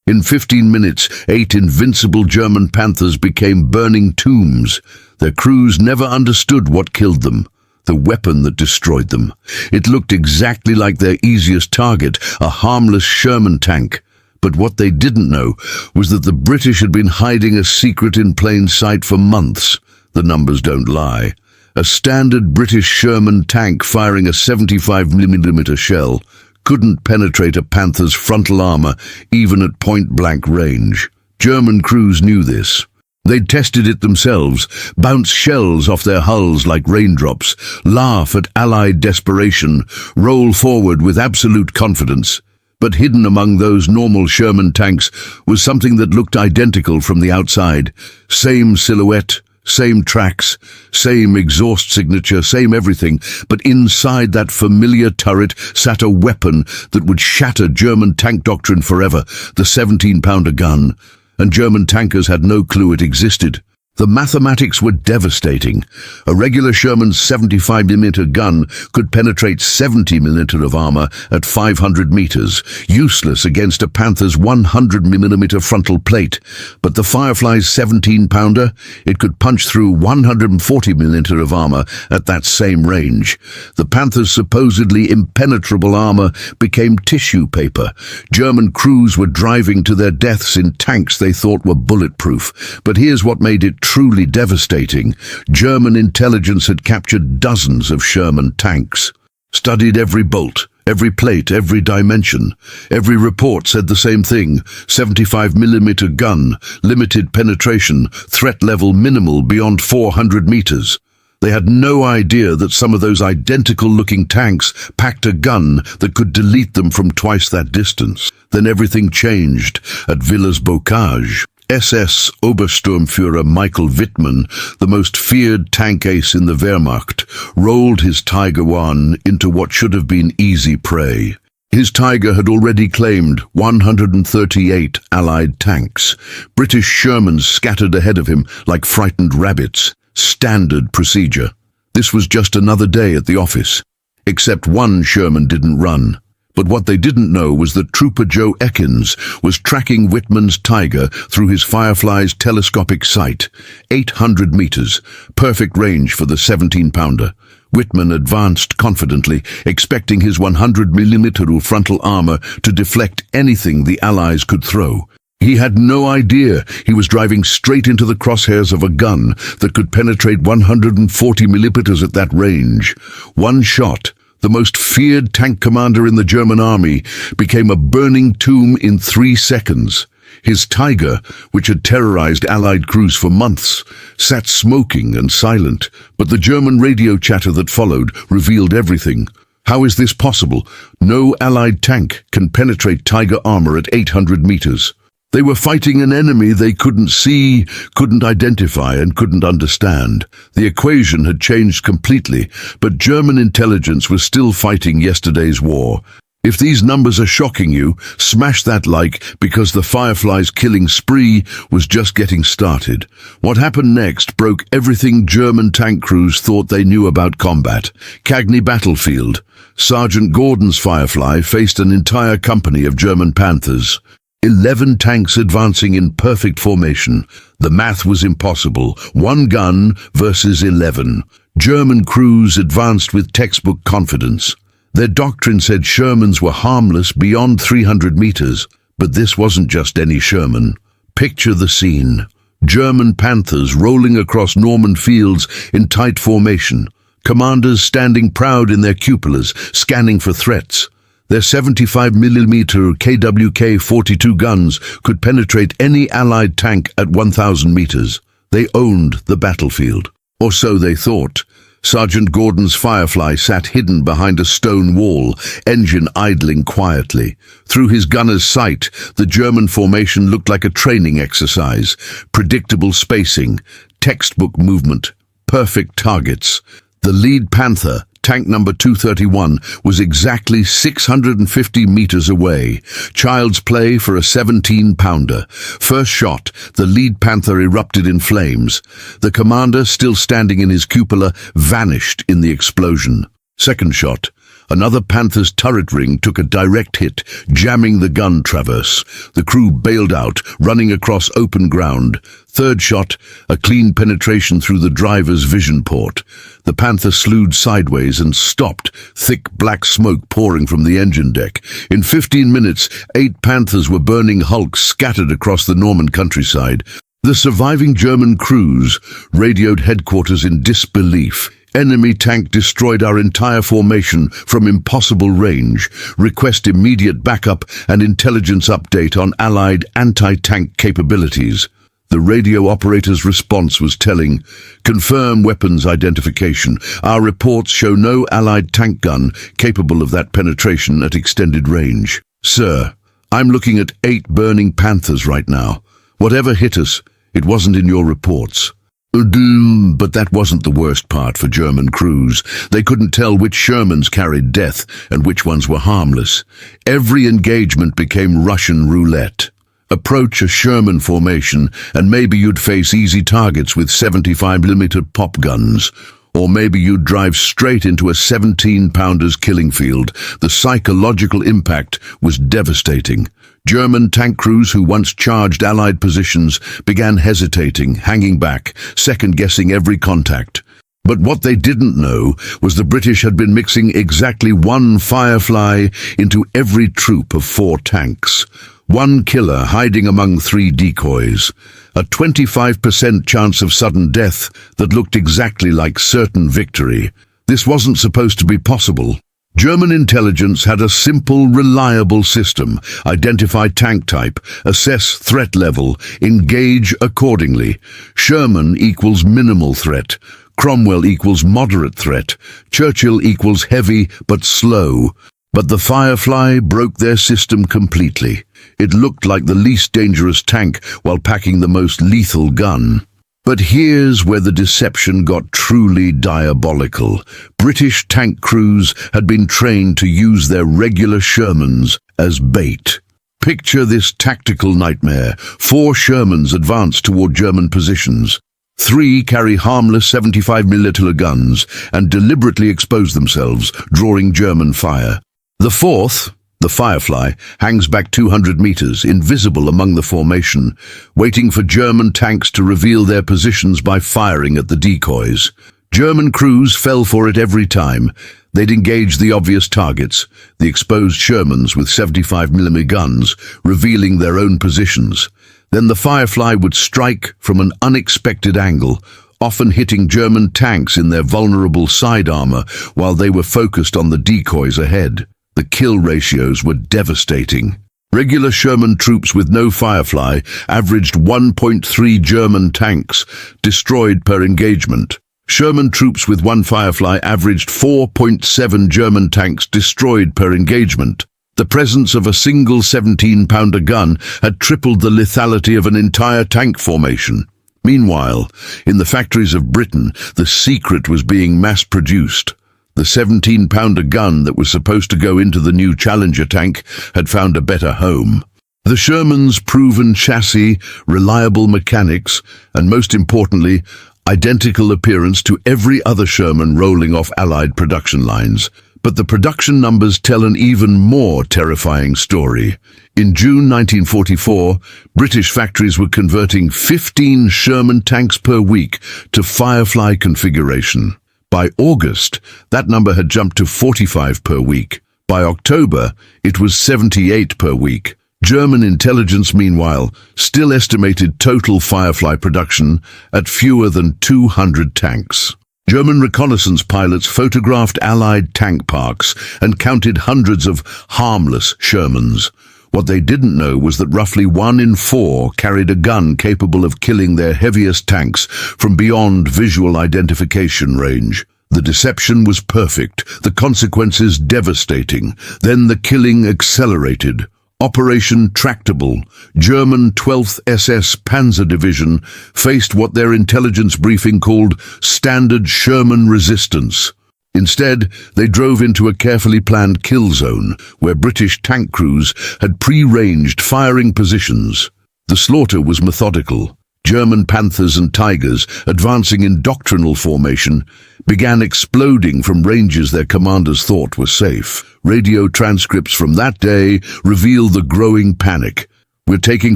In 15 minutes, 8 invincible German Panthers became burning tombs. Their crews never understood what killed them, the weapon that destroyed them. It looked exactly like their easiest target, a harmless Sherman tank. But what they didn't know was that the British had been hiding a secret in plain sight for months. The numbers don't lie. A standard British Sherman tank firing a 75mm shell couldn't penetrate a Panther's frontal armor, even at point-blank range. German crews knew this. They'd tested it themselves, bounce shells off their hulls like raindrops, laugh at Allied desperation, roll forward with absolute confidence. But hidden among those normal Sherman tanks was something that looked identical from the outside. Same silhouette, same tracks, same exhaust signature, same everything, but inside that familiar turret sat a weapon that would shatter German tank doctrine forever, the 17-pounder gun. And German tankers had no clue it existed. The mathematics were devastating. A regular Sherman's 75mm gun could penetrate 70mm of armor at 500 meters, useless against a Panther's 100mm frontal plate. But the Firefly's 17-pounder, it could punch through 140mm of armor at that same range. The Panther's supposedly impenetrable armor became tissue paper. German crews were driving to their deaths in tanks they thought were bulletproof. But here's what made it truly devastating. German intelligence had captured dozens of Sherman tanks, studied every bolt, every plate, every dimension. Every report said the same thing: 75mm gun, limited penetration, threat level minimal beyond 400 meters. They had no idea that some of those identical-looking tanks packed a gun that could delete them from twice that distance. Then everything changed at Villers-Bocage. SS Obersturmführer Michael Wittmann, the most feared tank ace in the Wehrmacht, rolled his Tiger I into what should have been easy prey. His Tiger had already claimed 138 Allied tanks. British Shermans scattered ahead of him like frightened rabbits. Standard procedure. This was just another day at the office. Except one Sherman didn't run. But what they didn't know was that Trooper Joe Ekins was tracking Wittmann's Tiger through his Firefly's telescopic sight. 800 meters, perfect range for the 17-pounder. Wittmann advanced confidently, expecting his 100mm frontal armor to deflect anything the Allies could throw. He had no idea he was driving straight into the crosshairs of a gun that could penetrate 140mm at that range. One shot, the most feared tank commander in the German army, became a burning tomb in 3 seconds. His Tiger, which had terrorized Allied crews for months, sat smoking and silent, but the German radio chatter that followed revealed everything. How is this possible? No Allied tank can penetrate Tiger armor at 800 meters. They were fighting an enemy they couldn't see, couldn't identify, and couldn't understand. The equation had changed completely, but German intelligence was still fighting yesterday's war. If these numbers are shocking you, smash that like, because the Firefly's killing spree was just getting started. What happened next broke everything German tank crews thought they knew about combat. Cagney battlefield. Sergeant Gordon's Firefly faced an entire company of German Panthers. 11 tanks advancing in perfect formation. The math was impossible. 1 gun versus 11. German crews advanced with textbook confidence. Their doctrine said Shermans were harmless beyond 300 meters, but this wasn't just any Sherman. Picture the scene. German Panthers rolling across Norman fields in tight formation. Commanders standing proud in their cupolas, scanning for threats. Their 75mm KWK-42 guns could penetrate any Allied tank at 1,000 meters. They owned the battlefield. Or so they thought. Sergeant Gordon's Firefly sat hidden behind a stone wall, engine idling quietly. Through his gunner's sight, the German formation looked like a training exercise. Predictable spacing, textbook movement, perfect targets. The lead Panther, tank number 231, was exactly 650 meters away. Child's play for a 17-pounder. First shot, the lead Panther erupted in flames. The commander, still standing in his cupola, vanished in the explosion. Second shot, Another Panthers turret ring took a direct hit, jamming the gun traverse. The crew bailed out, running across open ground. Third shot, a clean penetration through the driver's vision port. The Panther slewed sideways and stopped, thick black smoke pouring from the engine deck. In 15 minutes, 8 Panthers were burning hulks scattered across the Norman countryside. The surviving German crews radioed headquarters in disbelief. Enemy tank destroyed our entire formation from impossible range. Request immediate backup and intelligence update on Allied anti-tank capabilities. The radio operator's response was telling. Confirm weapons identification. Our reports show no Allied tank gun capable of that penetration at extended range. Sir, I'm looking at 8 burning Panthers right now. Whatever hit us, it wasn't in your reports. But that wasn't the worst part for German crews. They couldn't tell which Shermans carried death and which ones were harmless. Every engagement became Russian roulette. Approach a Sherman formation and maybe you'd face easy targets with 75mm pop guns. Or maybe you'd drive straight into a 17-pounder's killing field. The psychological impact was devastating. German tank crews who once charged Allied positions began hesitating, hanging back, second-guessing every contact. But what they didn't know was the British had been mixing exactly 1 Firefly into every troop of 4 tanks. 1 killer hiding among 3 decoys. A 25% chance of sudden death that looked exactly like certain victory. This wasn't supposed to be possible. German intelligence had a simple, reliable system. Identify tank type, assess threat level, engage accordingly. Sherman equals minimal threat. Cromwell equals moderate threat. Churchill equals heavy but slow. But the Firefly broke their system completely. It looked like the least dangerous tank while packing the most lethal gun. But here's where the deception got truly diabolical. British tank crews had been trained to use their regular Shermans as bait. Picture this tactical nightmare. 4 Shermans advance toward German positions. 3 carry harmless 75mm guns and deliberately expose themselves, drawing German fire. The 4th, the Firefly, hangs back 200 meters, invisible among the formation, waiting for German tanks to reveal their positions by firing at the decoys. German crews fell for it every time. They'd engage the obvious targets, the exposed Shermans with 75mm guns, revealing their own positions. Then the Firefly would strike from an unexpected angle, often hitting German tanks in their vulnerable side armor while they were focused on the decoys ahead. The kill ratios were devastating. Regular Sherman troops with no Firefly averaged 1.3 German tanks destroyed per engagement. Sherman troops with 1 Firefly averaged 4.7 German tanks destroyed per engagement. The presence of a single 17-pounder gun had tripled the lethality of an entire tank formation. Meanwhile, in the factories of Britain, the secret was being mass-produced. The 17-pounder gun that was supposed to go into the new Challenger tank had found a better home. The Sherman's proven chassis, reliable mechanics, and most importantly, identical appearance to every other Sherman rolling off Allied production lines. But the production numbers tell an even more terrifying story. In June 1944, British factories were converting 15 Sherman tanks per week to Firefly configuration. By August, that number had jumped to 45 per week. By October, it was 78 per week. German intelligence, meanwhile, still estimated total Firefly production at fewer than 200 tanks. German reconnaissance pilots photographed Allied tank parks and counted hundreds of harmless Shermans. What they didn't know was that roughly 1 in 4 carried a gun capable of killing their heaviest tanks from beyond visual identification range. The deception was perfect, the consequences devastating. Then the killing accelerated. Operation Tractable, German 12th SS Panzer Division, faced what their intelligence briefing called standard Sherman resistance. Instead, they drove into a carefully planned kill zone, where British tank crews had pre-ranged firing positions. The slaughter was methodical. German Panthers and Tigers, advancing in doctrinal formation, began exploding from ranges their commanders thought were safe. Radio transcripts from that day reveal the growing panic. We're taking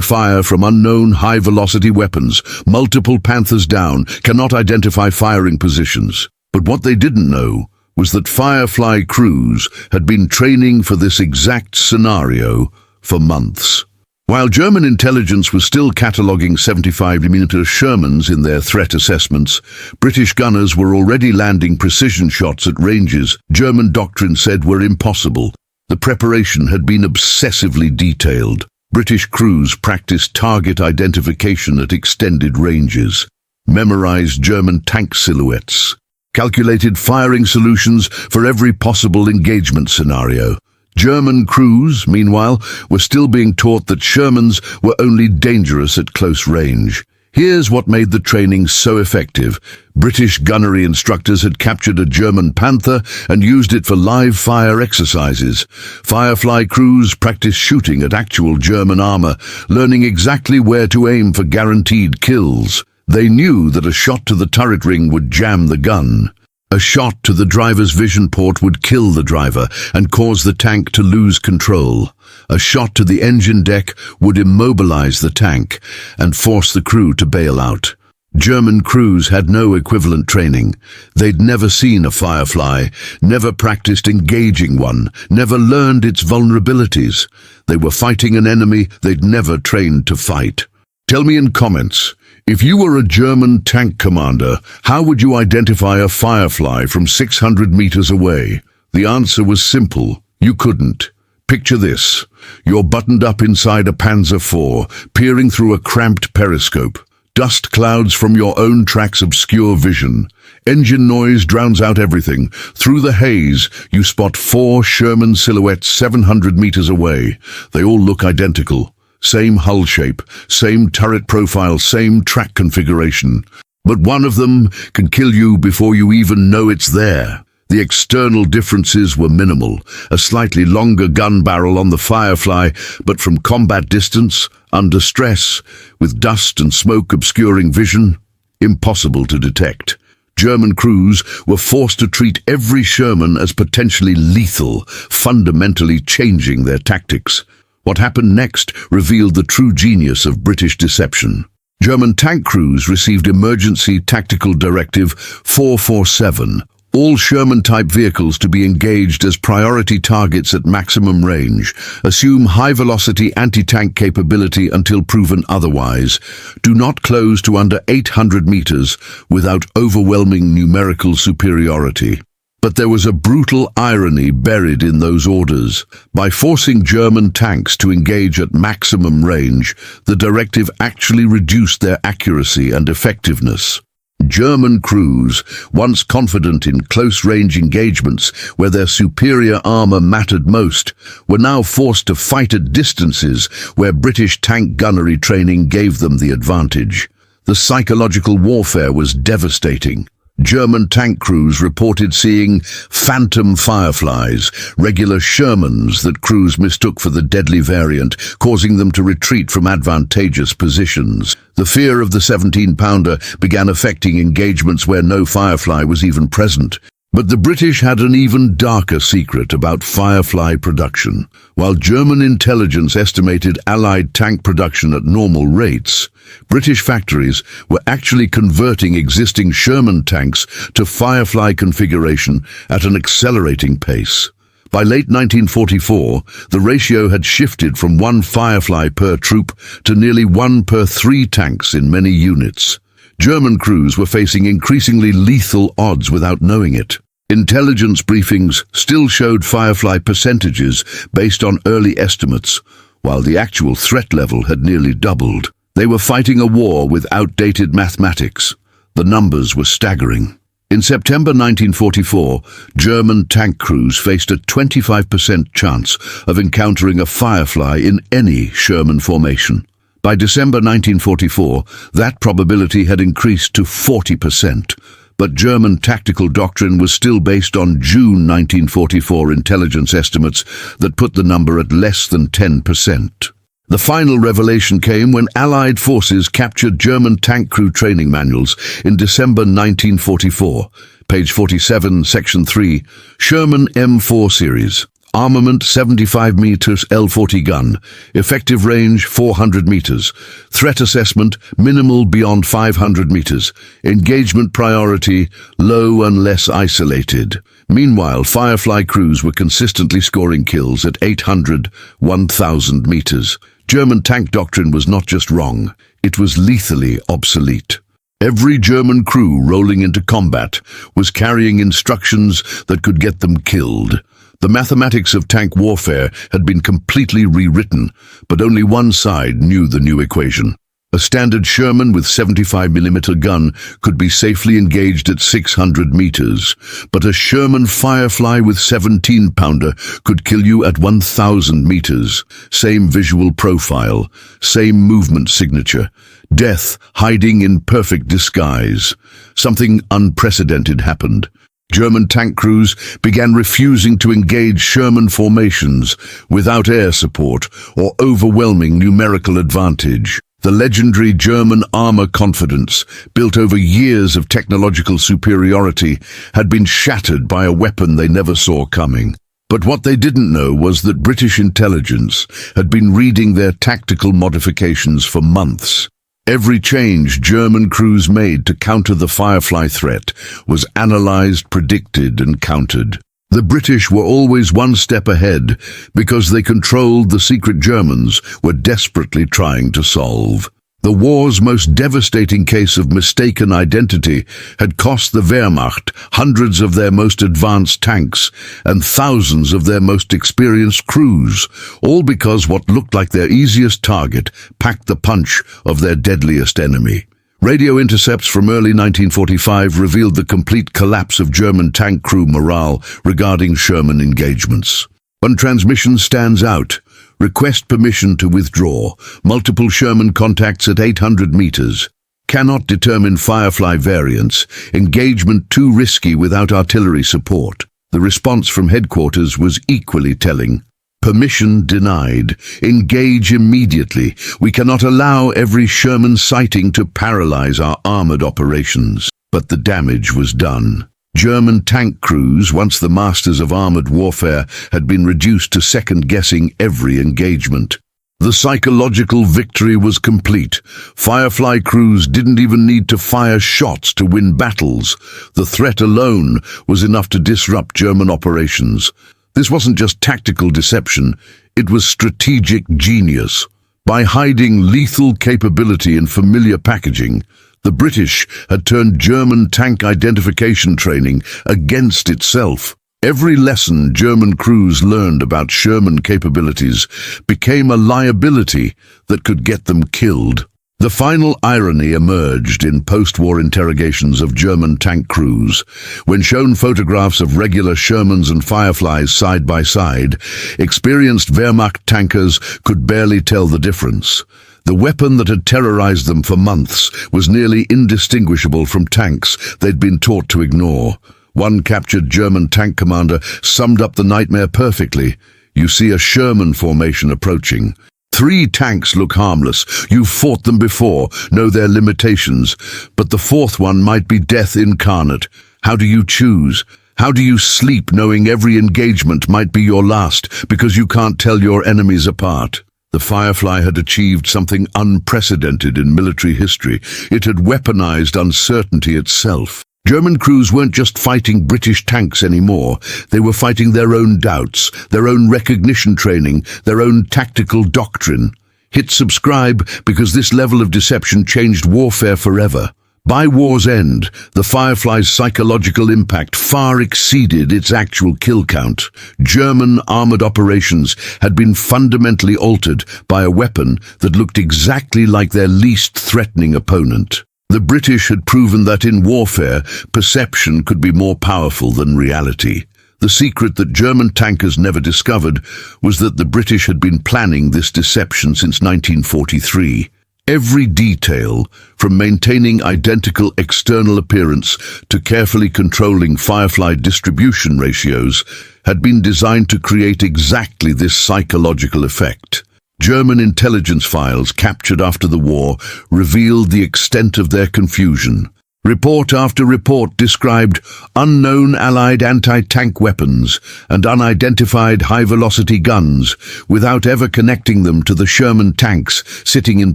fire from unknown high-velocity weapons. Multiple Panthers down, cannot identify firing positions. But what they didn't know was that Firefly crews had been training for this exact scenario for months. While German intelligence was still cataloguing 75mm Shermans in their threat assessments, British gunners were already landing precision shots at ranges German doctrine said were impossible. The preparation had been obsessively detailed. British crews practiced target identification at extended ranges, memorized German tank silhouettes, calculated firing solutions for every possible engagement scenario. German crews, meanwhile, were still being taught that Shermans were only dangerous at close range. Here's what made the training so effective. British gunnery instructors had captured a German Panther and used it for live fire exercises. Firefly crews practiced shooting at actual German armor, learning exactly where to aim for guaranteed kills. They knew that a shot to the turret ring would jam the gun. A shot to the driver's vision port would kill the driver and cause the tank to lose control. A shot to the engine deck would immobilize the tank and force the crew to bail out. German crews had no equivalent training. They'd never seen a Firefly, never practiced engaging one, never learned its vulnerabilities. They were fighting an enemy they'd never trained to fight. Tell me in comments, if you were a German tank commander, how would you identify a Firefly from 600 meters away? The answer was simple. You couldn't. Picture this. You're buttoned up inside a Panzer IV, peering through a cramped periscope. Dust clouds from your own tracks obscure vision. Engine noise drowns out everything. Through the haze, you spot 4 Sherman silhouettes 700 meters away. They all look identical. Same hull shape, same turret profile, same track configuration. But one of them can kill you before you even know it's there. The external differences were minimal. A slightly longer gun barrel on the Firefly, but from combat distance, under stress, with dust and smoke obscuring vision, impossible to detect. German crews were forced to treat every Sherman as potentially lethal, fundamentally changing their tactics. What happened next revealed the true genius of British deception. German tank crews received Emergency Tactical Directive 447, all Sherman-type vehicles to be engaged as priority targets at maximum range. Assume high-velocity anti-tank capability until proven otherwise. Do not close to under 800 meters without overwhelming numerical superiority. But there was a brutal irony buried in those orders. By forcing German tanks to engage at maximum range, the directive actually reduced their accuracy and effectiveness. German crews, once confident in close-range engagements where their superior armor mattered most, were now forced to fight at distances where British tank gunnery training gave them the advantage. The psychological warfare was devastating. German tank crews reported seeing phantom Fireflies, regular Shermans that crews mistook for the deadly variant, causing them to retreat from advantageous positions. The fear of the 17-pounder began affecting engagements where no Firefly was even present. But the British had an even darker secret about Firefly production. While German intelligence estimated Allied tank production at normal rates, British factories were actually converting existing Sherman tanks to Firefly configuration at an accelerating pace. By late 1944, the ratio had shifted from 1 Firefly per troop to nearly 1 per 3 tanks in many units. German crews were facing increasingly lethal odds without knowing it. Intelligence briefings still showed Firefly percentages based on early estimates, while the actual threat level had nearly doubled. They were fighting a war with outdated mathematics. The numbers were staggering. In September 1944, German tank crews faced a 25% chance of encountering a Firefly in any Sherman formation. By December 1944, that probability had increased to 40%. But German tactical doctrine was still based on June 1944 intelligence estimates that put the number at less than 10%. The final revelation came when Allied forces captured German tank crew training manuals in December 1944. Page 47, Section 3, Sherman M4 series. Armament 75 meters L40 gun. Effective range 400 meters. Threat assessment minimal beyond 500 meters. Engagement priority low unless isolated. Meanwhile, Firefly crews were consistently scoring kills at 800, 1000 meters. German tank doctrine was not just wrong, it was lethally obsolete. Every German crew rolling into combat was carrying instructions that could get them killed. The mathematics of tank warfare had been completely rewritten, but only one side knew the new equation. A standard Sherman with 75mm gun could be safely engaged at 600 meters, but a Sherman Firefly with 17-pounder could kill you at 1,000 meters. Same visual profile, same movement signature. Death hiding in perfect disguise. Something unprecedented happened. German tank crews began refusing to engage Sherman formations without air support or overwhelming numerical advantage. The legendary German armor confidence, built over years of technological superiority, had been shattered by a weapon they never saw coming. But what they didn't know was that British intelligence had been reading their tactical modifications for months. Every change German crews made to counter the Firefly threat was analyzed, predicted, and countered. The British were always one step ahead because they controlled the secret Germans were desperately trying to solve. The war's most devastating case of mistaken identity had cost the Wehrmacht hundreds of their most advanced tanks and thousands of their most experienced crews, all because what looked like their easiest target packed the punch of their deadliest enemy. Radio intercepts from early 1945 revealed the complete collapse of German tank crew morale regarding Sherman engagements. One transmission stands out. Request permission to withdraw. Multiple Sherman contacts at 800 meters. Cannot determine Firefly variants. Engagement too risky without artillery support. The response from headquarters was equally telling. Permission denied. Engage immediately. We cannot allow every Sherman sighting to paralyze our armored operations. But the damage was done. German tank crews, once the masters of armored warfare, had been reduced to second-guessing every engagement. The psychological victory was complete. Firefly crews didn't even need to fire shots to win battles. The threat alone was enough to disrupt German operations. This wasn't just tactical deception, it was strategic genius. By hiding lethal capability in familiar packaging, the British had turned German tank identification training against itself. Every lesson German crews learned about Sherman capabilities became a liability that could get them killed. The final irony emerged in post-war interrogations of German tank crews. When shown photographs of regular Shermans and Fireflies side by side, experienced Wehrmacht tankers could barely tell the difference. The weapon that had terrorized them for months was nearly indistinguishable from tanks they'd been taught to ignore. One captured German tank commander summed up the nightmare perfectly. You see a Sherman formation approaching. 3 tanks look harmless. You've fought them before, know their limitations. But the 4th one might be death incarnate. How do you choose? How do you sleep knowing every engagement might be your last because you can't tell your enemies apart? The Firefly had achieved something unprecedented in military history. It had weaponized uncertainty itself. German crews weren't just fighting British tanks anymore. They were fighting their own doubts, their own recognition training, their own tactical doctrine. Hit subscribe because this level of deception changed warfare forever. By war's end, the Firefly's psychological impact far exceeded its actual kill count. German armored operations had been fundamentally altered by a weapon that looked exactly like their least threatening opponent. The British had proven that in warfare, perception could be more powerful than reality. The secret that German tankers never discovered was that the British had been planning this deception since 1943. Every detail, from maintaining identical external appearance to carefully controlling Firefly distribution ratios, had been designed to create exactly this psychological effect. German intelligence files captured after the war revealed the extent of their confusion. Report after report described unknown Allied anti-tank weapons and unidentified high-velocity guns without ever connecting them to the Sherman tanks sitting in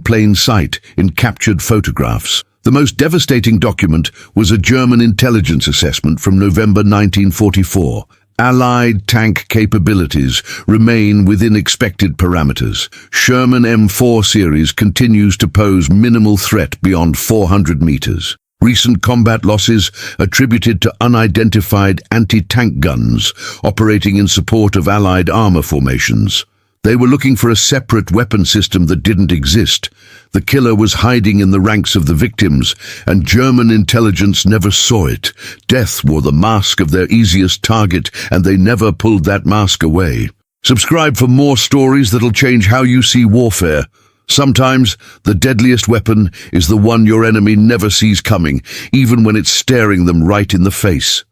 plain sight in captured photographs. The most devastating document was a German intelligence assessment from November 1944. Allied tank capabilities remain within expected parameters. Sherman M4 series continues to pose minimal threat beyond 400 meters. Recent combat losses attributed to unidentified anti-tank guns operating in support of Allied armor formations. They were looking for a separate weapon system that didn't exist. The killer was hiding in the ranks of the victims, and German intelligence never saw it. Death wore the mask of their easiest target, and they never pulled that mask away. Subscribe for more stories that'll change how you see warfare. Sometimes the deadliest weapon is the one your enemy never sees coming, even when it's staring them right in the face.